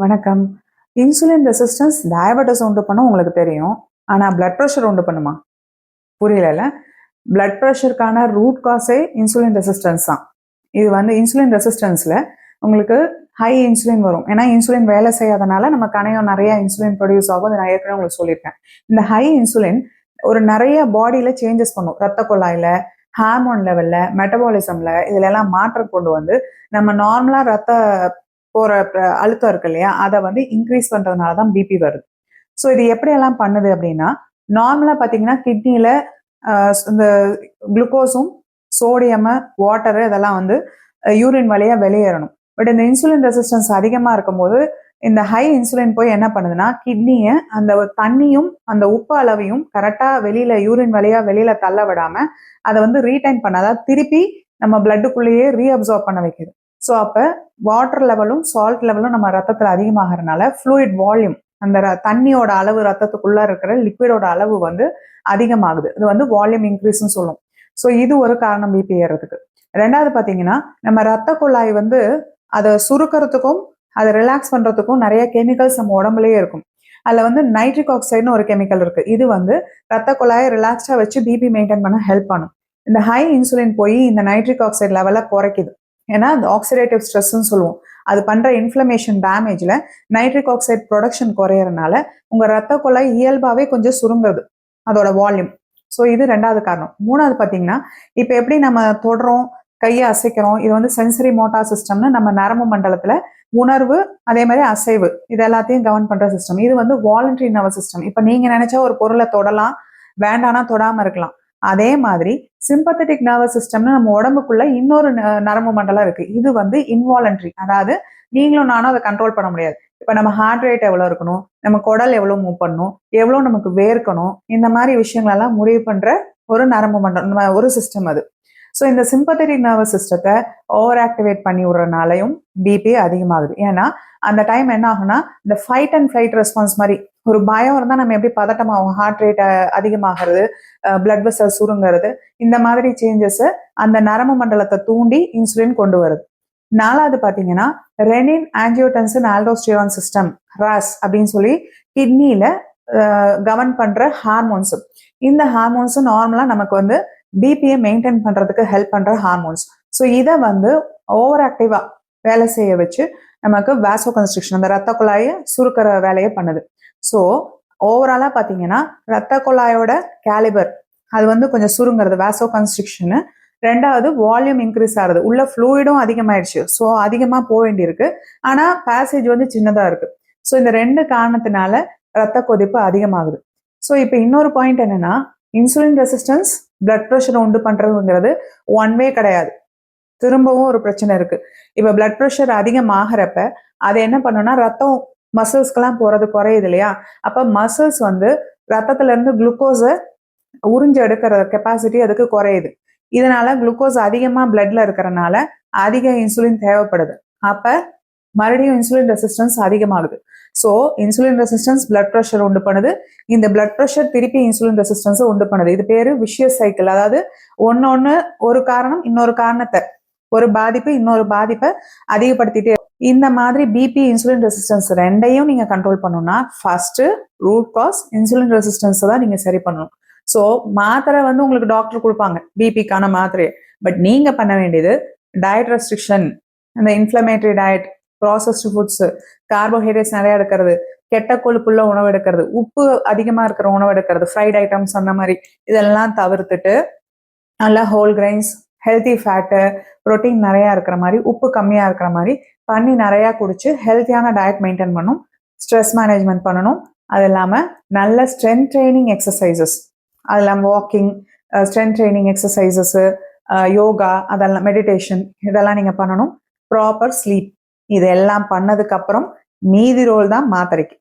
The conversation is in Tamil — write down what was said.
வணக்கம். இன்சுலின் ரெசிஸ்டன்ஸ் டயபெட்டிஸ் உண்டு பண்ணும் உங்களுக்கு தெரியும். ஆனா பிளட் பிரஷர் உண்டு பண்ணுமா? புரியலல்ல. பிளட் பிரஷருக்கான ரூட் காஸே இன்சுலின் ரெசிஸ்டன்ஸ் தான். இது வந்து இன்சுலின் ரெசிஸ்டன்ஸ்ல உங்களுக்கு ஹை இன்சுலின் வரும். ஏன்னா இன்சுலின் வேலை செய்யாதனால நம்ம கணையம் நிறைய இன்சுலின் ப்ரொடியூஸ் ஆகும். நான் ஏற்கனவே உங்களுக்கு சொல்லியிருக்கேன். இந்த ஹை இன்சுலின் ஒரு நிறைய பாடியில சேஞ்சஸ் பண்ணும். ரத்த குழாயில, ஹார்மோன் லெவல்ல, மெட்டபாலிசம்ல இதுல எல்லாம் மாற்றம் கொண்டு வந்து நம்ம நார்மலா ரத்த போற அழுத்தம் இருக்கு இல்லையா, அதை வந்து இன்க்ரீஸ் பண்றதுனால தான் பிபி வருது. ஸோ இது எப்படியெல்லாம் பண்ணுது அப்படின்னா, நார்மலா பார்த்தீங்கன்னா கிட்னியில இந்த குளுக்கோஸும் சோடியம் வாட்டரு இதெல்லாம் வந்து யூரின் வழியா வெளியேறணும். பட் இந்த இன்சுலின் ரெசிஸ்டன்ஸ் அதிகமாக இருக்கும்போது இந்த ஹை இன்சுலின் போய் என்ன பண்ணுதுன்னா, கிட்னியை அந்த தண்ணியும் அந்த உப்பு அளவையும் கரெக்டாக வெளியில யூரின் வழியா வெளியில தள்ள விடாம அதை வந்து ரீடைன் பண்ண, அதாவது திருப்பி நம்ம பிளட்டுக்குள்ளேயே ரீஅப்சார்ப் பண்ண வைக்குது. ஸோ அப்போ வாட்டர் லெவலும் சால்ட் லெவலும் நம்ம ரத்தத்தில் அதிகமாகறதுனால ஃப்ளூயிட் வால்யூம், அந்த தண்ணியோட அளவு ரத்தத்துக்குள்ள இருக்கிற லிக்விடோட அளவு வந்து அதிகமாகுது. இது வந்து வால்யூம் இன்க்ரீஸ்ன்னு சொல்லும். ஸோ இது ஒரு காரணம் பிபி ஏறதுக்கு. ரெண்டாவது பார்த்தீங்கன்னா, நம்ம ரத்த குழாய் வந்து அதை சுருக்கிறதுக்கும் அதை ரிலாக்ஸ் பண்றதுக்கும் நிறைய கெமிக்கல்ஸ் நம்ம உடம்புலயே இருக்கும். அதில் வந்து நைட்ரிக் ஆக்சைடுன்னு ஒரு கெமிக்கல் இருக்கு. இது வந்து ரத்த குழாயை ரிலாக்ஸ்டா வச்சு பிபி மெயின்டைன் பண்ண ஹெல்ப் பண்ணும். இந்த ஹை இன்சுலின் போய் இந்த நைட்ரிக் ஆக்சைடு லெவலை குறைக்குது. ஏன்னா அந்த ஆக்சிடேட்டிவ் ஸ்ட்ரெஸ்ன்னு சொல்லுவோம். அது பண்ற இன்ஃப்ளமேஷன் டேமேஜ்ல நைட்ரிக் ஆக்சைடு ப்ரொடக்ஷன் குறையறதுனால உங்க ரத்த குழாய் இயல்பாவே கொஞ்சம் சுருங்குது, அதோட வால்யூம். ஸோ இது ரெண்டாவது காரணம். மூணாவது பார்த்தீங்கன்னா, இப்போ எப்படி நம்ம தொடுறோம், கையை அசைக்கிறோம், இது வந்து சென்சரி மோட்டார் சிஸ்டம்னு நம்ம நரம்பு மண்டலத்துல உணர்வு அதே மாதிரி அசைவு இது எல்லாத்தையும் கவர்ன் பண்ற சிஸ்டம். இது வந்து வாலண்டரி நர்வஸ் சிஸ்டம். இப்போ நீங்க நினைச்சா ஒரு பொருளை தொடலாம், வேண்டானா தொடாம இருக்கலாம். அதே மாதிரி சிம்பத்தட்டிக் நர்வஸ் சிஸ்டம்னு நம்ம உடம்புக்குள்ள இன்னொரு நரம்பு மண்டலம் இருக்கு. இது வந்து இன்வாலண்டரி, அதாவது நீங்களும் நானும் அதை கண்ட்ரோல் பண்ண முடியாது. இப்ப நம்ம ஹார்ட் ரேட் எவ்வளவு இருக்கணும், நம்ம குடல் எவ்வளவு மூவ் பண்ணணும், எவ்வளவு நமக்கு வேர்க்கணும், இந்த மாதிரி விஷயங்கள் எல்லாம் முடிவு பண்ற ஒரு நரம்பு மண்டலம், ஒரு சிஸ்டம் அது. ஸோ இந்த சிம்பத்தட்டிக் நர்வஸ் சிஸ்டத்தை ஓவர் ஆக்டிவேட் பண்ணி விடுறதுனாலையும் பிபி அதிகமாகுது. ஏன்னா அந்த டைம் என்ன ஆகும்னா, இந்த ஃபைட் அண்ட் ஃபிளைட் ரெஸ்பான்ஸ் மாதிரி ஒரு பயம் இருந்தால் நம்ம எப்படி பதட்டமாகும், ஹார்ட் ரேட் அதிகமாகிறது, பிளட் வெசல் சுருங்கிறது, இந்த மாதிரி சேஞ்சஸ் அந்த நரம்பு மண்டலத்தை தூண்டி இன்சுலின் கொண்டு வருது. நாலாவது பார்த்தீங்கன்னா, ரெனின் ஆஞ்சியோடென்சின் ஆல்டோஸ்டிரான் சிஸ்டம், ராஸ் அப்படின்னு சொல்லி கிட்னியில கவர்ன் பண்ற ஹார்மோன்ஸ். இந்த ஹார்மோன்ஸ் நார்மலா நமக்கு வந்து பிபியை மெயின்டைன் பண்றதுக்கு ஹெல்ப் பண்ற ஹார்மோன்ஸ். ஸோ இதை வந்து ஓவர் ஆக்டிவா வேலை செய்ய வச்சு நமக்கு வாசோ கன்ஸ்ட்ரிக்ஷன், அந்த ரத்த குழாயை சுருக்கிற வேலையை பண்ணுது. ஸோ ஓவராலா பார்த்தீங்கன்னா, ரத்த குழாயோட கேலிபர் அது வந்து கொஞ்சம் சுருங்கிறது, வாசோ கன்ஸ்ட்ரிக்ஷனு. ரெண்டாவது வால்யூம் இன்க்ரீஸ் ஆகுது, உள்ள ஃப்ளூயிடும் அதிகமாயிடுச்சு. ஸோ அதிகமாக போக வேண்டியிருக்கு, ஆனால் பேசேஜ் வந்து சின்னதாக இருக்கு. ஸோ இந்த ரெண்டு காரணத்தினால ரத்த கொதிப்பு அதிகமாகுது. ஸோ இப்போ இன்னொரு பாயிண்ட் என்னன்னா, இன்சுலின் ரெசிஸ்டன்ஸ் பிளட் ப்ரெஷரை உண்டு பண்றதுங்கிறது ஒன் வே கிடையாது. திரும்பவும் ஒரு பிரச்சனை இருக்கு. இப்போ பிளட் ப்ரெஷர் அதிகமாகிறப்ப அது என்ன பண்ணுன்னா, ரத்தம் மசில்ஸ்க்கெல்லாம் போறது குறையுது இல்லையா, அப்ப மசில்ஸ் வந்து ரத்தத்துல இருந்து குளுக்கோஸை உறிஞ்சு எடுக்கிற கெப்பாசிட்டி அதுக்கு குறையுது. இதனால குளுக்கோஸ் அதிகமா பிளட்ல இருக்கிறனால அதிக இன்சுலின் தேவைப்படுது. அப்ப மறுபடியும் இன்சுலின் ரெசிஸ்டன்ஸ் அதிகமாகுது. So insulin resistance blood pressure உண்டு பண்ணுது, இந்த பிளட் ப்ரெஷர் திருப்பி இன்சுலின் ரெசிஸ்டன்ஸை உண்டு பண்ணுது. இது பேரு விஷியஸ் சைக்கிள். அதாவது ஒன்னொன்னு ஒரு காரணம் இன்னொரு காரணத்தை, ஒரு பாதிப்பு இன்னொரு பாதிப்பை அதிகப்படுத்திட்டே. இந்த மாதிரி பிபி இன்சுலின் ரெசிஸ்டன்ஸ் ரெண்டையும் நீங்க கண்ட்ரோல் பண்ணணும்னா, ஃபர்ஸ்ட் ரூட் காஸ் இன்சுலின் ரெசிஸ்டன்ஸை தான் நீங்க சரி பண்ணணும். ஸோ மாத்திரை வந்து உங்களுக்கு டாக்டர் கொடுப்பாங்க பிபிக்கான மாத்திரையை. பட் நீங்க பண்ண வேண்டியது டயட் ரெஸ்ட்ரிக்ஷன், அந்த inflammatory diet, processed foods, carbohydrates நிறைய எடுக்கிறது, கெட்ட கொழுப்புள்ள உணவு எடுக்கிறது, உப்பு அதிகமா இருக்கிற உணவு எடுக்கிறது, ஃப்ரைட் ஐட்டம்ஸ் அந்த மாதிரி இதெல்லாம் தவிர்த்துட்டு நல்லா whole grains, healthy fat, protein நிறையா இருக்கிற மாதிரி, உப்பு கம்மியாக இருக்கிற மாதிரி தண்ணி நிறையா குடிச்சு ஹெல்த்தியான டயட் மெயின்டைன் பண்ணணும். ஸ்ட்ரெஸ் மேனேஜ்மெண்ட் பண்ணணும். அது இல்லாமல் நல்ல ஸ்ட்ரென்த் ட்ரைனிங் எக்ஸசைசஸ், அது இல்லாமல் walking, strength training exercises, yoga, அதெல்லாம் மெடிடேஷன், இதெல்லாம் நீங்கள் பண்ணணும். ப்ராப்பர் ஸ்லீப், இதெல்லாம் பண்ணதுக்கு அப்புறம் மீதி ரோல் தான் மாத்திரைக்கு.